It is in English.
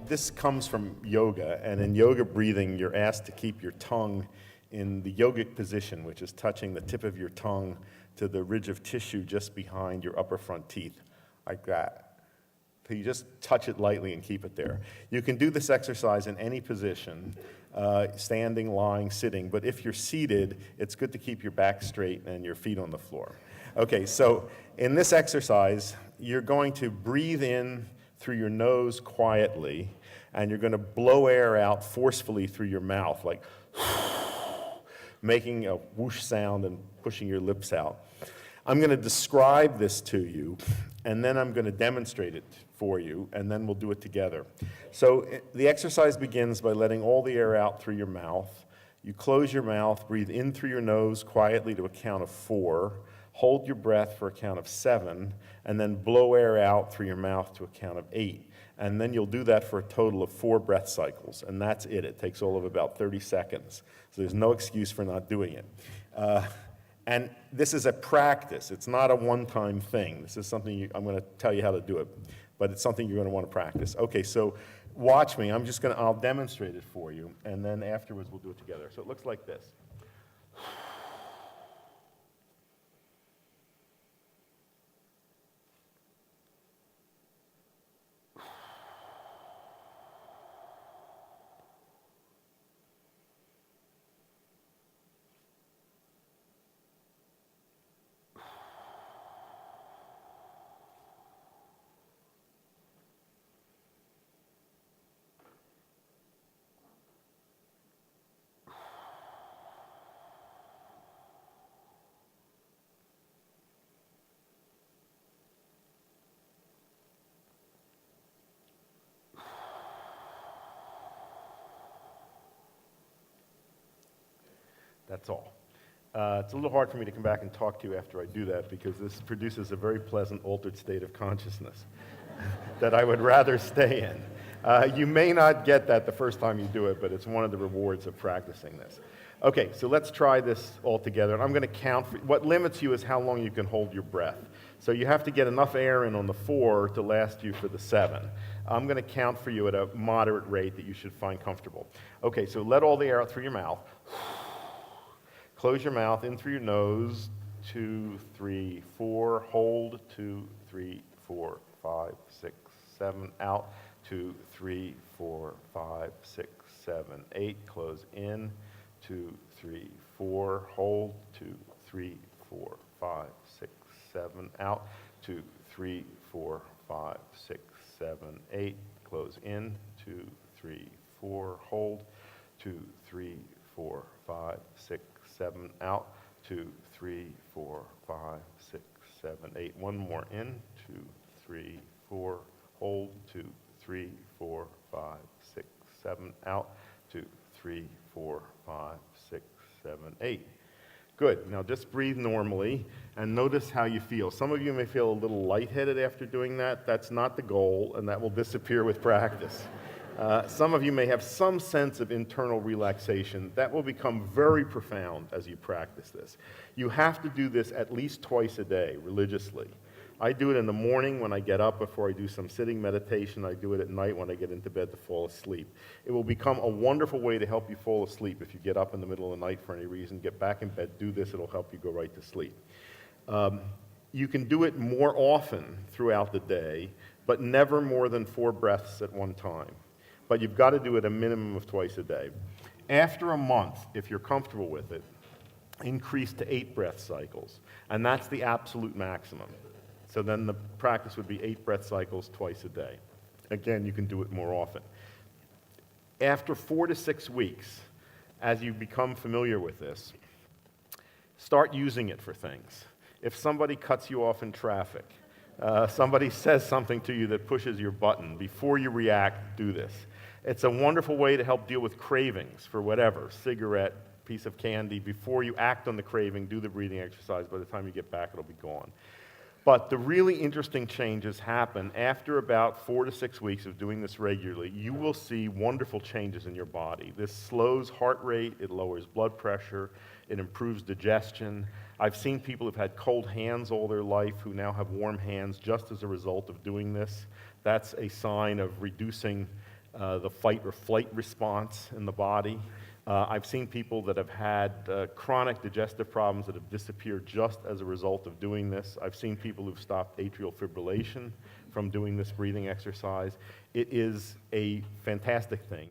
This comes from yoga, and in yoga breathing, you're asked to keep your tongue in the yogic position, which is touching the tip of your tongue to the ridge of tissue just behind your upper front teeth, like that. So you just touch it lightly and keep it there. You can do this exercise in any position, standing, lying, sitting, but if you're seated, it's good to keep your back straight and your feet on the floor. Okay, so in this exercise, you're going to breathe in through your nose quietly, and you're going to blow air out forcefully through your mouth, like making a whoosh sound and pushing your lips out. I'm going to describe this to you, and then I'm going to demonstrate it for you, and then we'll do it together. So the exercise begins by letting all the air out through your mouth. You close your mouth, breathe in through your nose quietly to a count of 4, hold your breath for a count of 7, and then blow air out through your mouth to a count of 8. And then you'll do that for a total of 4 breath cycles, and that's it. It takes all of about 30 seconds, so there's no excuse for not doing it. And this is a practice. It's not a one-time thing. This is something I'm going to tell you how to do it, but it's something you're going to want to practice. Okay, so watch me. I'll demonstrate it for you, and then afterwards we'll do it together. So it looks like this. That's all. It's a little hard for me to come back and talk to you after I do that because this produces a very pleasant altered state of consciousness that I would rather stay in. You may not get that the first time you do it, but it's one of the rewards of practicing this. Okay, so let's try this all together. And I'm going to count. What limits you is how long you can hold your breath. So you have to get enough air in on the 4 to last you for the 7. I'm going to count for you at a moderate rate that you should find comfortable. Okay, so let all the air out through your mouth. Close your mouth, in through your nose, 2, 3, 4, hold, 2, 3, 4, 5, 6, 7, out, 2, 3, 4, 5, 6, 7, 8, close in, 2, 3, 4, hold, 2, 3, 4, 5, 6, 7, out, 2, 3, 4, 5, 6, 7, 8, close in, 2, 3, 4, hold, 2, 3, 4, 5, 6, 7, out, 2, 3, 4, 5, 6, 7, 8. One more in, 2, 3, 4, hold, 2, 3, 4, 5, 6, 7, out, 2, 3, 4, 5, 6, 7, 8. Good. Now just breathe normally and notice how you feel. Some of you may feel a little lightheaded after doing that. That's not the goal, and that will disappear with practice. Some of you may have some sense of internal relaxation. That will become very profound as you practice this. You have to do this at least twice a day, religiously. I do it in the morning when I get up before I do some sitting meditation. I do it at night when I get into bed to fall asleep. It will become a wonderful way to help you fall asleep. If you get up in the middle of the night for any reason, get back in bed, do this. It'll help you go right to sleep. You can do it more often throughout the day, but never more than 4 breaths at one time. But you've got to do it a minimum of twice a day. After a month, if you're comfortable with it, increase to 8 breath cycles. And that's the absolute maximum. So then the practice would be 8 breath cycles twice a day. Again, you can do it more often. After 4 to 6 weeks, as you become familiar with this, start using it for things. If somebody cuts you off in traffic, somebody says something to you that pushes your button, before you react, do this. It's a wonderful way to help deal with cravings for whatever, cigarette, piece of candy. Before you act on the craving, do the breathing exercise. By the time you get back, it'll be gone. But the really interesting changes happen after about 4 to 6 weeks of doing this regularly. You will see wonderful changes in your body. This slows heart rate, it lowers blood pressure, it improves digestion. I've seen people who've had cold hands all their life who now have warm hands just as a result of doing this. That's a sign of reducing the fight or flight response in the body. I've seen people that have had chronic digestive problems that have disappeared just as a result of doing this. I've seen people who've stopped atrial fibrillation from doing this breathing exercise. It is a fantastic thing.